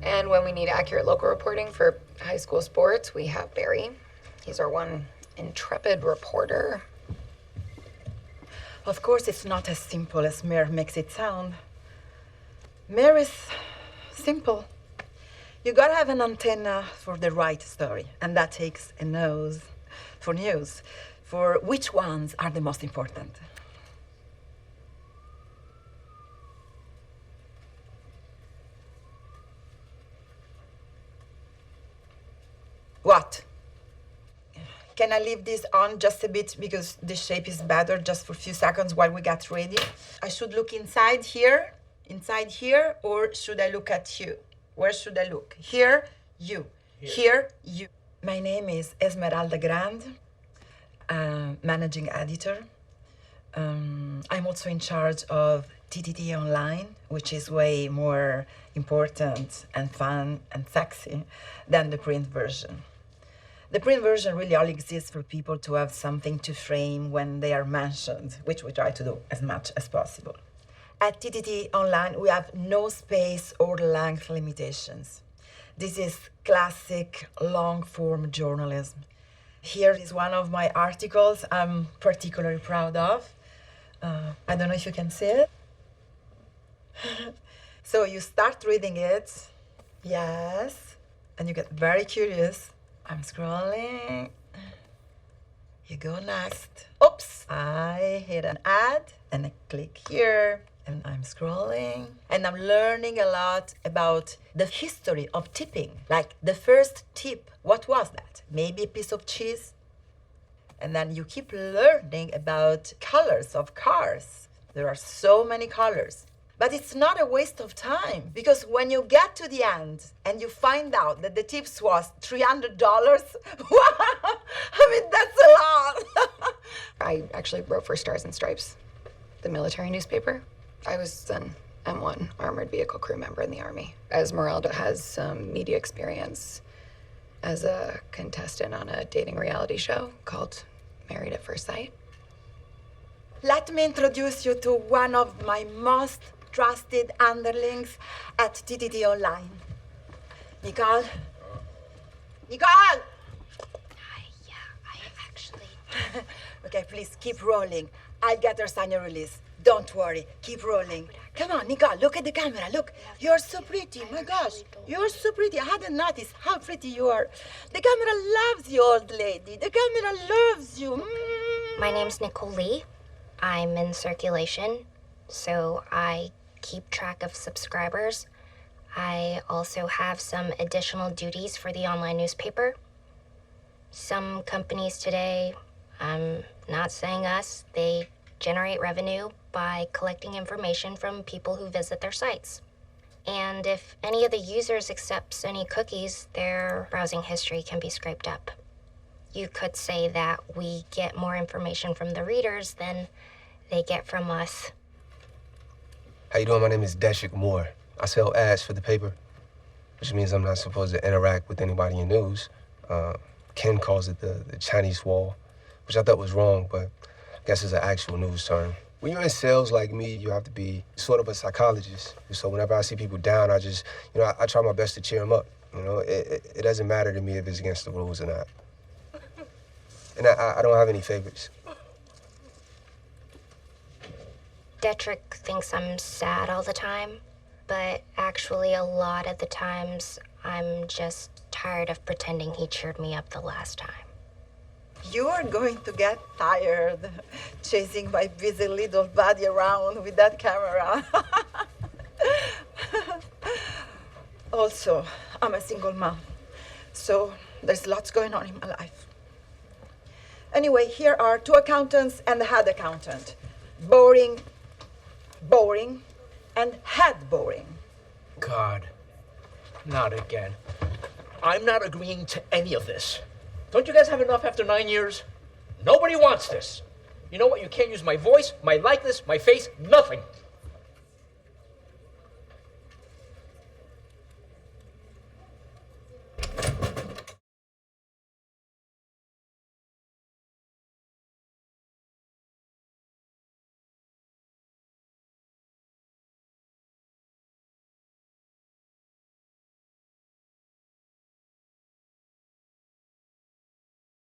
And when we need accurate local reporting for high school sports, we have Barry. He's our one intrepid reporter. Of course, it's not as simple as Mare makes it sound. Mare is simple. You gotta have an antenna for the right story, and that takes a nose for news, for which ones are the most important. What? Can I leave this on just a bit because the shape is better just for a few seconds while we get ready? I should look inside here, or should I look at you? Where should I look? Here, you. Here, you. My name is Esmeralda Grand, managing editor. I'm also in charge of TTT Online, which is way more important and fun and sexy than the print version. The print version really only exists for people to have something to frame when they are mentioned, which we try to do as much as possible. At TTT Online, we have no space or length limitations. This is classic long-form journalism. Here is one of my articles I'm particularly proud of. I don't know if you can see it. So you start reading it, yes, and you get very curious. I'm scrolling. You go next. Oops, I hit an ad and I click here and I'm scrolling. And I'm learning a lot about the history of tipping. Like the first tip, what was that? Maybe a piece of cheese? And then you keep learning about colors of cars. There are so many colors. But it's not a waste of time, because when you get to the end and you find out that the tips was $300, I mean, that's a lot. I actually wrote for Stars and Stripes, the military newspaper. I was an M1 armored vehicle crew member in the Army. Esmeralda has some media experience as a contestant on a dating reality show called Married at First Sight. Let me introduce you to one of my most trusted underlings at TTT Online. Nicole? Nicole! Hi, yeah, I actually... Okay, please, keep rolling. I'll get her sign your release. Don't worry, keep rolling. Come on, Nicole, look at the camera, look. You're so pretty, my gosh. You're so pretty. I hadn't noticed how pretty you are. The camera loves you, old lady. The camera loves you. My name's Nicole Lee. I'm in circulation, so I keep track of subscribers. I also have some additional duties for the online newspaper. Some companies today, I'm not saying us, they generate revenue by collecting information from people who visit their sites. And if any of the users accepts any cookies, their browsing history can be scraped up. You could say that we get more information from the readers than they get from us. How you doing? My name is Deshik Moore. I sell ads for the paper, which means I'm not supposed to interact with anybody in news. Ken calls it the Chinese wall, which I thought was wrong, but I guess it's an actual news term. When you're in sales like me, you have to be sort of a psychologist. So whenever I see people down, I just, I try my best to cheer them up. It doesn't matter to me if it's against the rules or not. And I don't have any favorites. Detrick thinks I'm sad all the time, but actually a lot of the times I'm just tired of pretending he cheered me up the last time. You are going to get tired chasing my busy little body around with that camera. Also, I'm a single mom, so there's lots going on in my life. Anyway, here are 2 accountants and the head accountant. Boring, and head boring. God, not again. I'm not agreeing to any of this. Don't you guys have enough after 9 years? Nobody wants this. You know what? You can't use my voice, my likeness, my face, nothing.